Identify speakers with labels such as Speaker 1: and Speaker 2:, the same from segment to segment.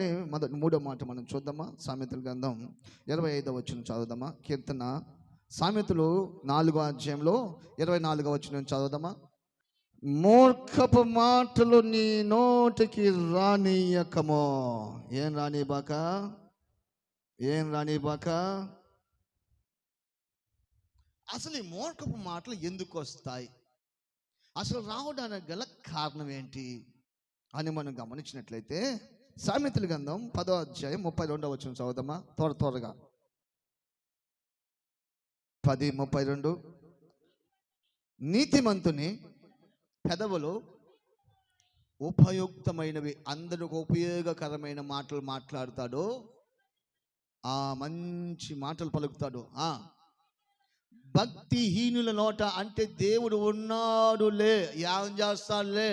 Speaker 1: చూడండి, మూడో మాట మనం చూద్దామా? సామెతల గ్రంథం 25వ వచనం చదువుదామా? కీర్తన సామెతలు 4వ అధ్యాయంలో 24వ వచనం చదువుదామా? మూర్ఖపు మాటలు నీ నోటికి రానియకమో. ఏం రానిబాక. అసలు ఈ మూర్ఖపు మాటలు ఎందుకు వస్తాయి, అసలు రావడానికి గల కారణం ఏంటి అని మనం గమనించినట్లయితే, సామెతల గ్రంథం 10వ అధ్యాయం 32వ వచనం చదువుదామా? త్వరగా 10:32. నీతిమంతుని పెదవులు ఉపయుక్తమైనవి, అందరికి ఉపయోగకరమైన మాటలు మాట్లాడతాడు, ఆ మంచి మాటలు పలుకుతాడు. భక్తిహీనుల నోట, అంటే దేవుడు ఉన్నాడులే, ఏం చేస్తాడులే,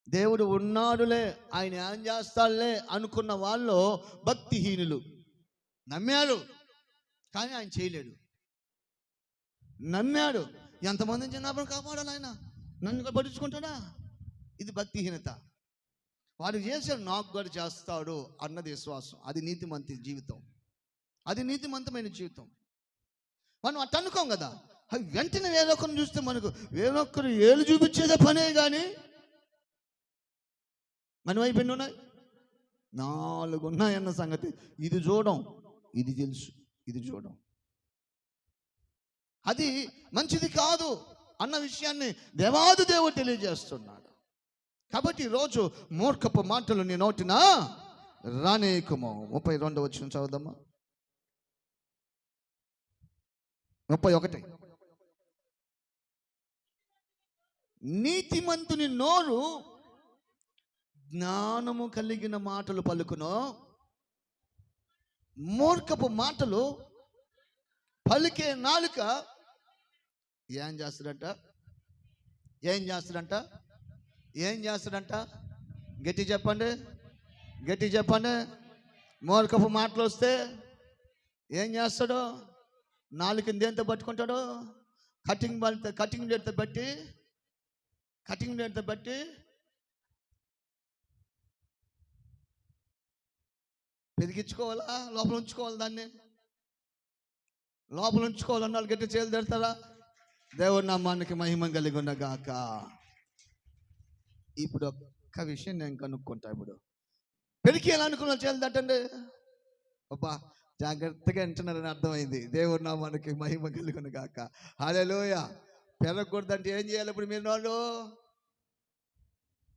Speaker 1: దేవుడు ఉన్నాడులే, ఆయన ఏం చేస్తాడులే అనుకున్న వాళ్ళు భక్తిహీనులు. నమ్మాడు కానీ ఆయన చేయలేడు. నమ్మాడు, ఎంతమందిని చిన్నప్పుడు కాపాడాలి ఆయన, నన్ను పట్టించుకుంటాడా? ఇది భక్తిహీనత. వాడు చేశాడు, నాకు కూడా చేస్తాడు అన్నది విశ్వాసం. అది నీతిమంతి జీవితం, అది నీతిమంతమైన జీవితం. మనం అట్ట అనుకోం కదా. వెంటనే వేరొకరిని చూస్తే మనకు వేరొకరు ఏళ్ళు చూపించేదే పనే, కానీ మన వైపు ఎన్ని ఉన్నాయి? 4 ఉన్నాయన్న సంగతి ఇది చూడం, ఇది తెలుసు, ఇది చూడం. అది మంచిది కాదు అన్న విషయాన్ని దేవాది దేవుడు తెలియజేస్తున్నాడు. కాబట్టి ఈరోజు మూర్ఖపు మాటలు నీ నోటిన రానేయకము. 32వ వచనం చదువుదామా? 31. నీతిమంతుని నోరు జ్ఞానము కలిగిన మాటలు పలుకును, మూర్ఖపు మాటలు పలికే నాలుక ఏం చేస్తాడంట? గట్టి చెప్పండి. మూర్ఖపు మాటలు వస్తే ఏం చేస్తాడు? నాలుకని దేంతో పట్టుకుంటాడు? కటింగ్ బ్లేడ్తో బట్టి పెరిగించుకోవాలా, లోపల ఉంచుకోవాలి? దాన్ని లోపల ఉంచుకోవాలన్న వాళ్ళు గట్టి చేతులు తెడతారా? దేవుడి నామానికి మహిమ కలిగి ఉండగాక. ఇప్పుడు ఒక్క విషయం నేను కనుక్కుంటా. ఇప్పుడు పెరికేయాలనుకున్న చేతులు తట్టండి. అబ్బా, జాగ్రత్తగా వింటున్నారని అర్థమైంది. దేవుడి నామానికి మహిమ కలిగి ఉండగాక. హల్లెలూయా. పెరగకూడదంటే ఏం చేయాలి? ఇప్పుడు మీరు వాళ్ళు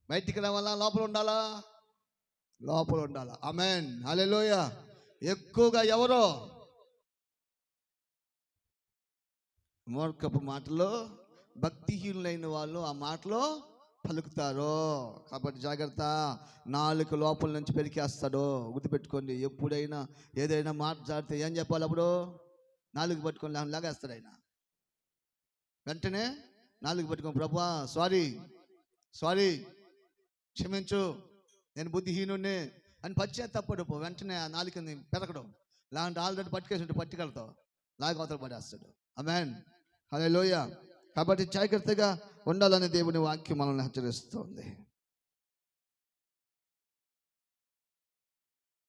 Speaker 1: బయటికి రావాలా, లోపల ఉండాలా? లోపల ఉండాలా. ఆమేన్, హల్లెలూయా. ఎక్కువగా ఎవరో మూర్ఖపు మాటలు, భక్తిహీనులైన వాళ్ళు ఆ మాటలో పలుకుతారు. కాబట్టి జాగ్రత్త. నాలుక లోపల నుంచి పెరికేస్తాడు. గుర్తుపెట్టుకోండి. ఎప్పుడైనా ఏదైనా మాట్లాడితే ఏం చెప్పాలి? అప్పుడు నాలుగు పట్టుకొని లాగేస్తాడు ఆయన. వెంటనే నాలుగు పట్టుకొని, ప్రభువా సారీ క్షమించు, నేను బుద్ధిహీనుడిని అని పశ్చాత్తాపడు. వెంటనే ఆ నాలుకని పెరగడం. లాంటి ఆల్రెడీ పట్టుకేసి ఉంటే పట్టుకెళ్తావు, లాగ అవతల పడేస్తాడు. ఆమేన్, హల్లెలూయా. కాబట్టి జాగ్రత్తగా ఉండాలని దేవుని వాక్యం మనల్ని హెచ్చరిస్తోంది.